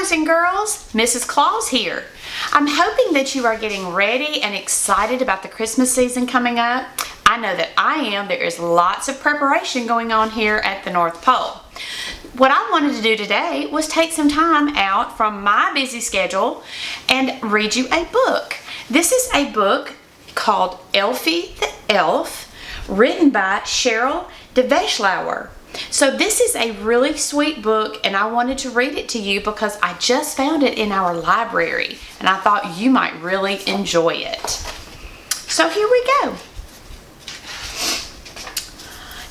boys and girls, Mrs. Claus here. I'm hoping that you are getting ready and excited about the Christmas season coming up. I know that I am. There is lots of preparation going on here at the North Pole. What I wanted to do today was take some time out from my busy schedule and read you a book. This is a book called Elfie the Elf, written by Cherly DeVleeschouwer. So this is a really sweet book, and I wanted to read it to you because I just found it in our library and I thought you might really enjoy it. So here we go.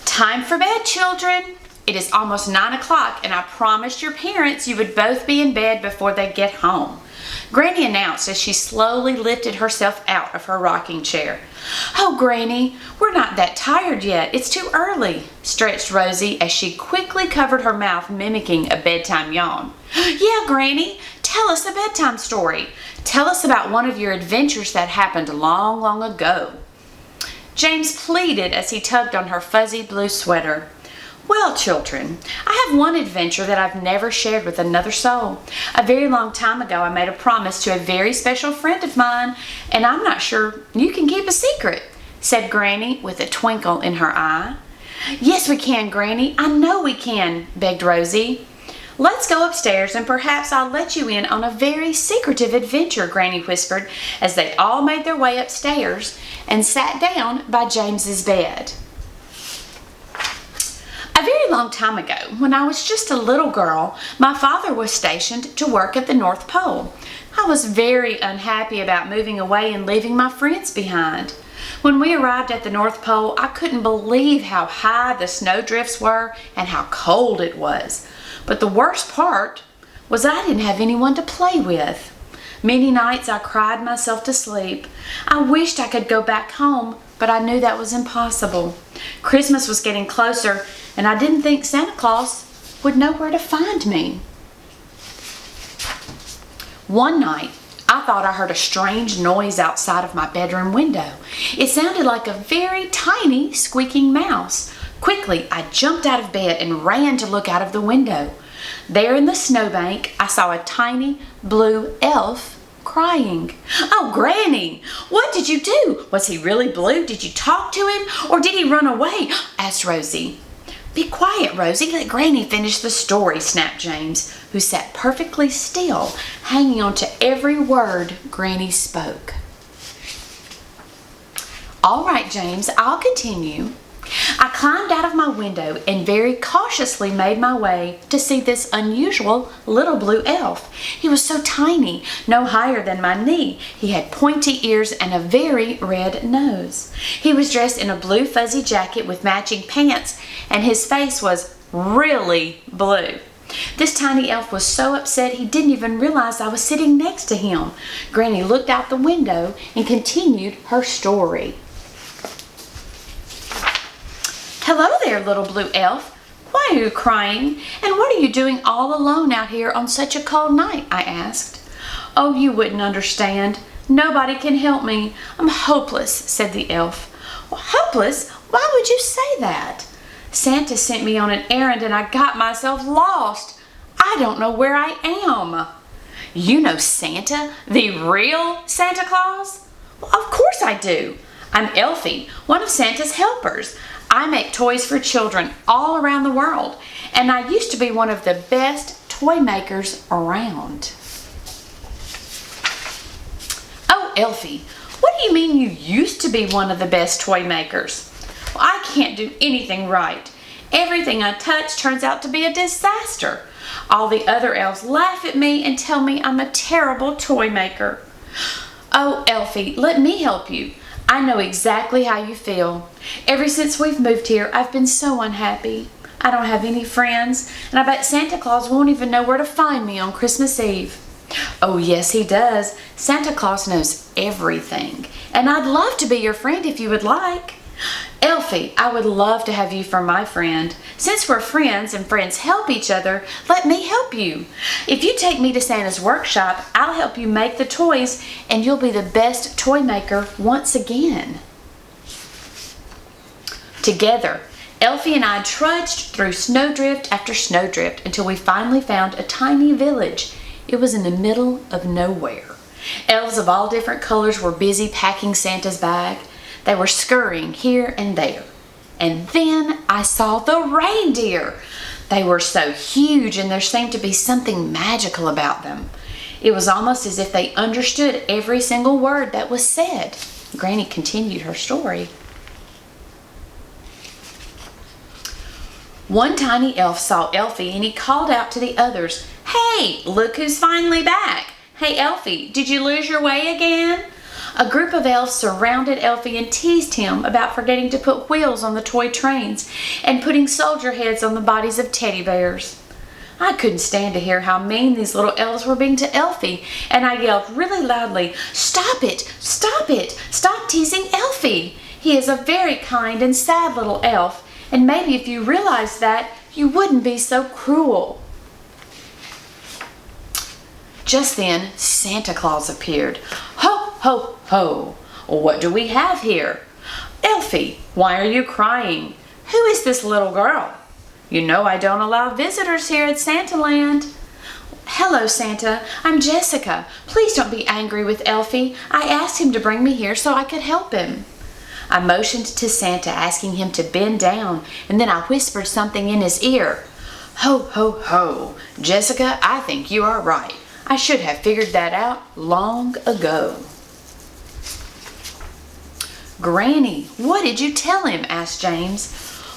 Time for bed, children. It is almost 9 o'clock, and I promised your parents you would both be in bed before they get home. Granny announced as she slowly lifted herself out of her rocking chair. "Oh, Granny, we're not that tired yet. It's too early," stretched Rosie as she quickly covered her mouth, mimicking a bedtime yawn. "Yeah, Granny, tell us a bedtime story. Tell us about one of your adventures that happened long, long ago." James pleaded as he tugged on her fuzzy blue sweater. "Well, children, I have one adventure that I've never shared with another soul. A very long time ago, I made a promise to a very special friend of mine, and I'm not sure you can keep a secret," said Granny with a twinkle in her eye. "Yes, we can, Granny. I know we can," begged Rosie. "Let's go upstairs, and perhaps I'll let you in on a very secretive adventure," Granny whispered as they all made their way upstairs and sat down by James's bed. A very long time ago, when I was just a little girl, my father was stationed to work at the North Pole. I was very unhappy about moving away and leaving my friends behind. When we arrived at the North Pole, I couldn't believe how high the snowdrifts were and how cold it was. But the worst part was I didn't have anyone to play with. Many nights I cried myself to sleep. I wished I could go back home, but I knew that was impossible. Christmas was getting closer, and I didn't think Santa Claus would know where to find me. One night, I thought I heard a strange noise outside of my bedroom window. It sounded like a very tiny squeaking mouse. Quickly, I jumped out of bed and ran to look out of the window. There in the snowbank, I saw a tiny blue elf crying. "Oh, Granny, what did you do? Was he really blue? Did you talk to him, or did he run away?" asked Rosie. "Be quiet, Rosie. Let Granny finish the story," snapped James, who sat perfectly still, hanging on to every word Granny spoke. "All right, James, I'll continue. I climbed out of my window and very cautiously made my way to see this unusual little blue elf. He was so tiny, no higher than my knee. He had pointy ears and a very red nose. He was dressed in a blue fuzzy jacket with matching pants, and his face was really blue. This tiny elf was so upset he didn't even realize I was sitting next to him." Granny looked out the window and continued her story. "Hello there, little blue elf. Why are you crying? And what are you doing all alone out here on such a cold night?" I asked. "Oh, you wouldn't understand. Nobody can help me. I'm hopeless," said the elf. "Well, hopeless? Why would you say that?" "Santa sent me on an errand and I got myself lost. I don't know where I am." "You know Santa, the real Santa Claus?" "Well, of course I do. I'm Elfie, one of Santa's helpers. I make toys for children all around the world, and I used to be one of the best toy makers around." "Oh, Elfie, what do you mean you used to be one of the best toy makers?" "Well, I can't do anything right. Everything I touch turns out to be a disaster. All the other elves laugh at me and tell me I'm a terrible toy maker." "Oh, Elfie, let me help you. I know exactly how you feel. Ever since we've moved here, I've been so unhappy. I don't have any friends, and I bet Santa Claus won't even know where to find me on Christmas Eve." "Oh, yes, he does. Santa Claus knows everything, and I'd love to be your friend if you would like." "Elfie, I would love to have you for my friend. Since we're friends and friends help each other, let me help you. If you take me to Santa's workshop, I'll help you make the toys, and you'll be the best toy maker once again." Together, Elfie and I trudged through snowdrift after snowdrift until we finally found a tiny village. It was in the middle of nowhere. Elves of all different colors were busy packing Santa's bag. They were scurrying here and there. And then I saw the reindeer. They were so huge, and there seemed to be something magical about them. It was almost as if they understood every single word that was said. Granny continued her story. One tiny elf saw Elfie, and he called out to the others, "Hey, look who's finally back. Hey, Elfie, did you lose your way again?" A group of elves surrounded Elfie and teased him about forgetting to put wheels on the toy trains and putting soldier heads on the bodies of teddy bears. I couldn't stand to hear how mean these little elves were being to Elfie, and I yelled really loudly, "Stop it! Stop it! Stop teasing Elfie! He is a very kind and sad little elf, and maybe if you realized that, you wouldn't be so cruel." Just then, Santa Claus appeared. "Ho, ho, ho! What do we have here? Elfie, why are you crying? Who is this little girl? You know I don't allow visitors here at Santaland." "Hello, Santa. I'm Jessica. Please don't be angry with Elfie. I asked him to bring me here so I could help him." I motioned to Santa, asking him to bend down, and then I whispered something in his ear. "Ho, ho, ho! Jessica, I think you are right. I should have figured that out long ago." "Granny, what did you tell him?" asked James.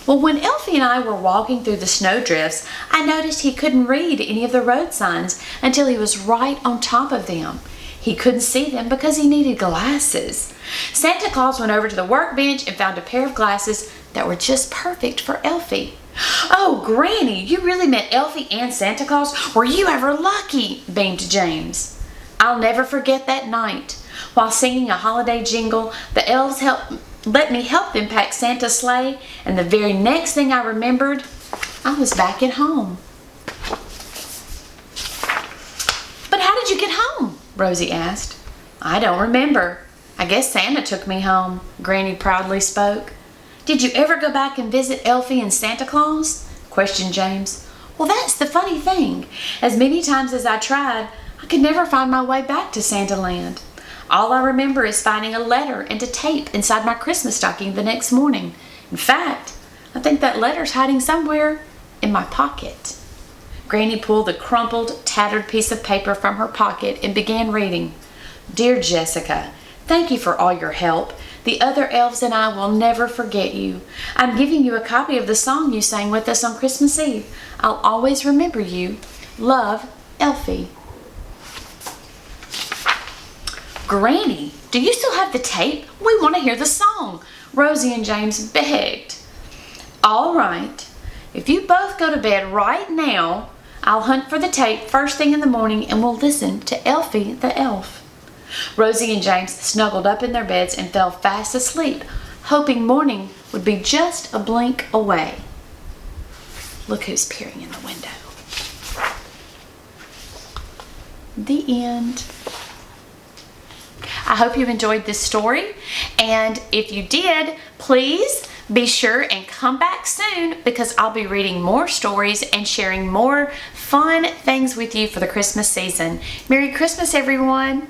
"Well, when Elfie and I were walking through the snowdrifts, I noticed he couldn't read any of the road signs until he was right on top of them. He couldn't see them because he needed glasses. Santa Claus went over to the workbench and found a pair of glasses that were just perfect for Elfie." "Oh, Granny, you really met Elfie and Santa Claus? Were you ever lucky?" beamed James. "I'll never forget that night. While singing a holiday jingle, the elves let me help them pack Santa's sleigh, and the very next thing I remembered, I was back at home." "But how did you get home?" Rosie asked. "I don't remember. I guess Santa took me home," Granny proudly spoke. "Did you ever go back and visit Elfie and Santa Claus?" questioned James. "Well, that's the funny thing. As many times as I tried, I could never find my way back to Santaland. All I remember is finding a letter and a tape inside my Christmas stocking the next morning. In fact, I think that letter's hiding somewhere in my pocket." Granny pulled a crumpled, tattered piece of paper from her pocket and began reading. "Dear Jessica, thank you for all your help. The other elves and I will never forget you. I'm giving you a copy of the song you sang with us on Christmas Eve. I'll always remember you. Love, Elfie." "Granny, do you still have the tape? We want to hear the song," Rosie and James begged. "All right. If you both go to bed right now, I'll hunt for the tape first thing in the morning and we'll listen to Elfie the Elf." Rosie and James snuggled up in their beds and fell fast asleep, hoping morning would be just a blink away. Look who's peering in the window. The end. I hope you enjoyed this story, and if you did, please be sure and come back soon because I'll be reading more stories and sharing more fun things with you for the Christmas season. Merry Christmas, everyone!